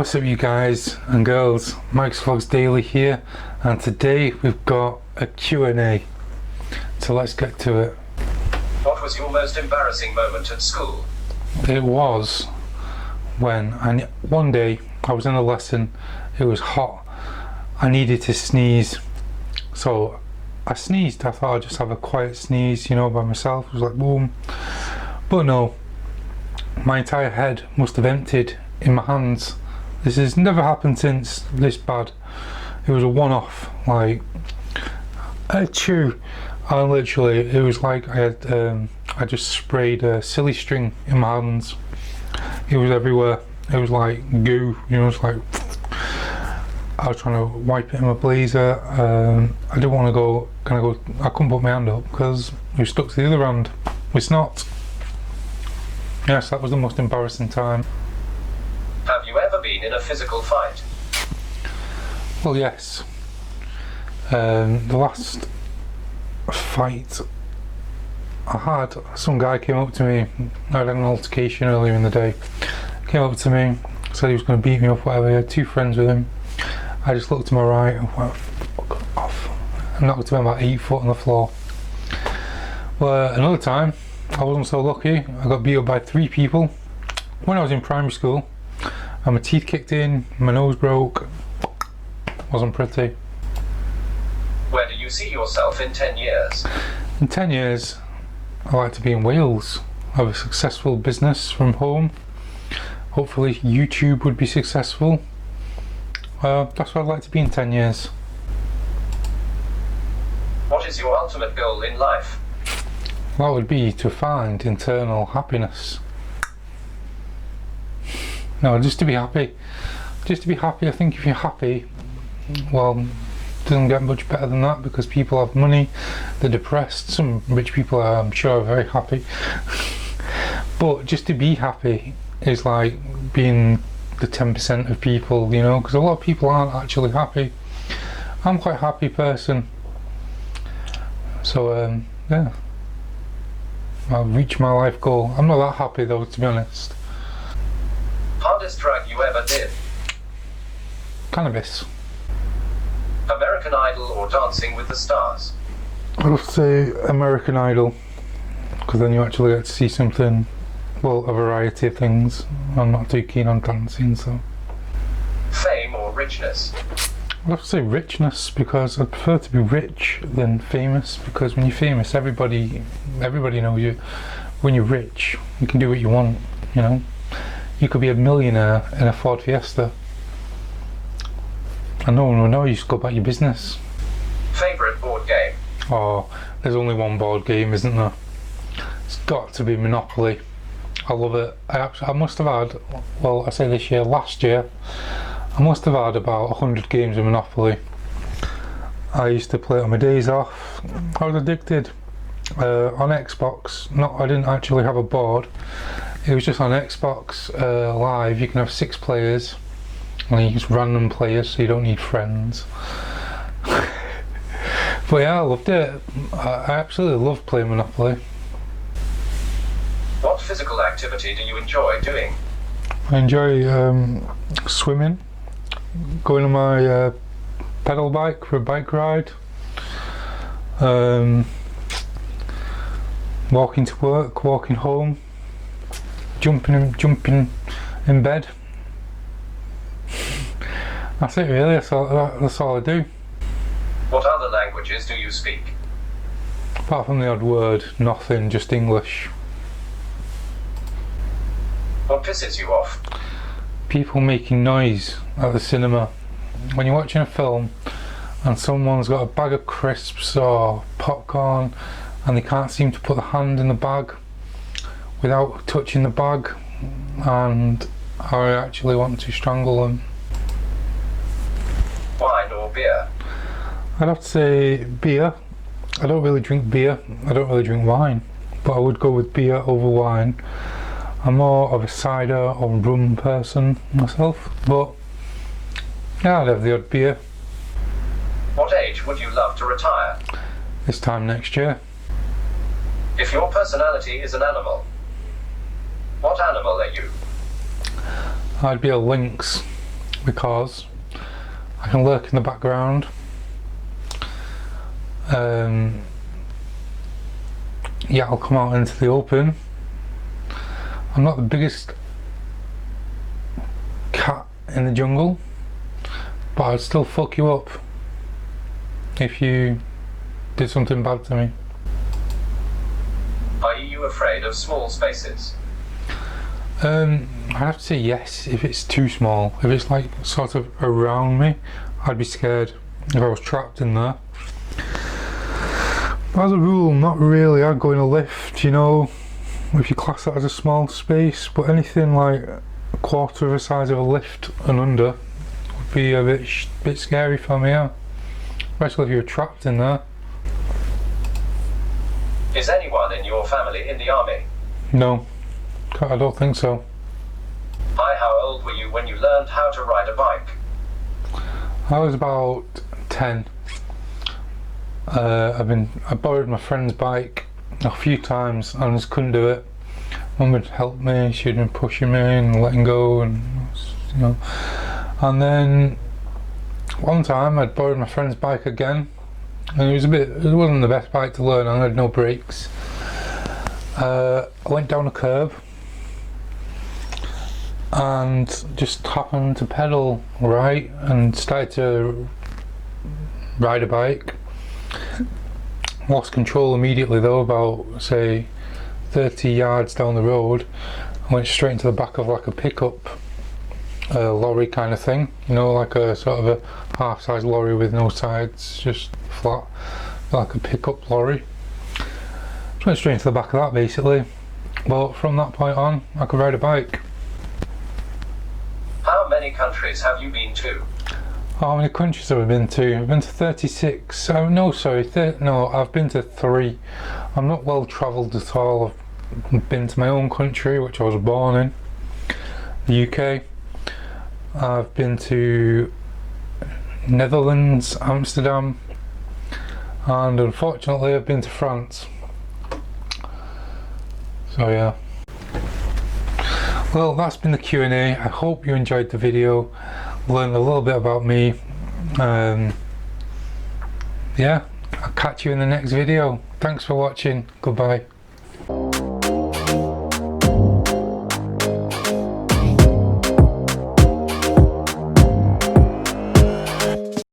What's up you guys and girls, Mike's Vlogs Daily here, and today we've got a Q&A, so let's get to it. What was your most embarrassing moment at school? It was when one day I was in a lesson, it was hot, I needed to sneeze, so I sneezed. I thought I'd just have a quiet sneeze, you know, by myself. It was like boom, but no, my entire head must have emptied in my hands. This has never happened since this bad. It was a one-off, like achoo, and literally it was like I had I just sprayed a silly string in my hands. It was everywhere. It was like goo, you know. It's like I was trying to wipe it in my blazer. I didn't want to go. I couldn't put my hand up because it was stuck to the other hand with snot. Yes, that was the most embarrassing time. Have you ever been in a physical fight? Well, yes. The last fight I had, some guy came up to me. I had an altercation earlier in the day. Came up to me, said he was going to beat me up, whatever. He had two friends with him. I just looked to my right and went, fuck off. I knocked him about 8 foot on the floor. Well, another time, I wasn't so lucky. I got beat up by 3 people when I was in primary school. And my teeth kicked in, my nose broke. Wasn't pretty. Where do you see yourself in 10 years? In 10 years, I'd like to be in Wales. Have a successful business from home. Hopefully YouTube would be successful. That's where I'd like to be in 10 years. What is your ultimate goal in life? That would be to find internal happiness. No, just to be happy. Just to be happy. I think if you're happy, well, it doesn't get much better than that, because people have money, they're depressed. Some rich people are, I'm sure, are very happy. But just to be happy is like being the 10% of people, you know, because a lot of people aren't actually happy. I'm quite a happy person. So, yeah. I'll reach my life goal. I'm not that happy though, to be honest. Hardest drug you ever did? Cannabis. American Idol or Dancing with the Stars? I would say American Idol, because then you actually get to see something, well, a variety of things. I'm not too keen on dancing, so. Fame or richness? I'd have to say richness, because I'd prefer to be rich than famous, because when you're famous, everybody knows you. When you're rich, you can do what you want, you know. You could be a millionaire in a Ford Fiesta and no one will know. You just go about your business. Favourite board game? Oh, there's only one board game, isn't there? It's got to be Monopoly. I love it. I must have had, well, I say this year, last year, I must have had about 100 games of Monopoly. I used to play it on my days off. I was addicted. On Xbox, I didn't actually have a board. It was just on Xbox Live. You can have 6 players, and you use random players, so you don't need friends. But yeah, I loved it. I absolutely love playing Monopoly. What physical activity do you enjoy doing? I enjoy swimming, going on my pedal bike for a bike ride, walking to work, walking home, jumping in bed. That's it really, that's all I do. What other languages do you speak? Apart from the odd word, nothing, just English. What pisses you off? People making noise at the cinema. When you're watching a film and someone's got a bag of crisps or popcorn and they can't seem to put the hand in the bag without touching the bag, and I actually want to strangle them. Wine or beer? I'd have to say beer. I don't really drink beer, I don't really drink wine, but I would go with beer over wine. I'm more of a cider or rum person myself, but yeah, I'd have the odd beer. What age would you love to retire? This time next year. If your personality is an animal, what animal are you? I'd be a lynx. because I can lurk in the background. Yeah, I'll come out into the open. I'm not the biggest cat in the jungle, but I'd still fuck you up if you did something bad to me. Are you afraid of small spaces? I'd have to say yes if it's too small. If it's like sort of around me, I'd be scared if I was trapped in there. But as a rule, not really. I'd go in a lift, you know, if you class that as a small space, but anything like a quarter of the size of a lift and under would be a bit scary for me, yeah. Especially if you're trapped in there. Is anyone in your family in the army? No, I don't think so. Hi, how old were you when you learned how to ride a bike? I was about 10. I borrowed my friend's bike a few times and I just couldn't do it. Mum would help me, she'd been pushing me and letting go, and you know. And then one time I'd borrowed my friend's bike again, and it wasn't the best bike to learn on. I had no brakes. I went down a curb and just happened to pedal right and started to ride a bike. Lost control immediately though, about say 30 yards down the road. I went straight into the back of like a pickup lorry kind of thing, you know, like a sort of a half-size lorry with no sides, just flat, like a pickup lorry. Just went straight into the back of that basically. But from that point on, I could ride a bike. How many countries have you been to? How many countries have I been to? I've been to 36. No, I've been to 3. I'm not well travelled at all. I've been to my own country, which I was born in, the UK. I've been to Netherlands, Amsterdam, and unfortunately I've been to France. So yeah. Well, that's been the Q&A. I hope you enjoyed the video, learned a little bit about me. Yeah, I'll catch you in the next video. Thanks for watching. Goodbye.